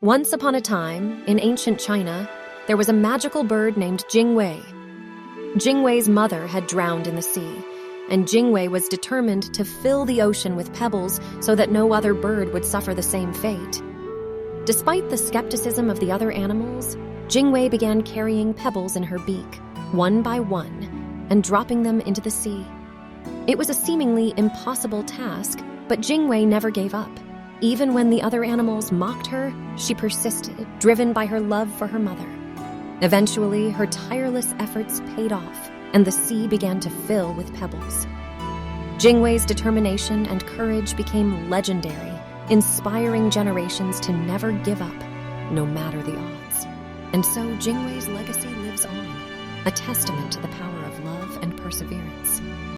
Once upon a time, in ancient China, there was a magical bird named Jingwei. Jingwei's mother had drowned in the sea, and Jingwei was determined to fill the ocean with pebbles so that no other bird would suffer the same fate. Despite the skepticism of the other animals, Jingwei began carrying pebbles in her beak, one by one, and dropping them into the sea. It was a seemingly impossible task, but Jingwei never gave up. Even when the other animals mocked her, she persisted, driven by her love for her mother. Eventually, her tireless efforts paid off, and the sea began to fill with pebbles. Jingwei's determination and courage became legendary, inspiring generations to never give up, no matter the odds. And so Jingwei's legacy lives on, a testament to the power of love and perseverance.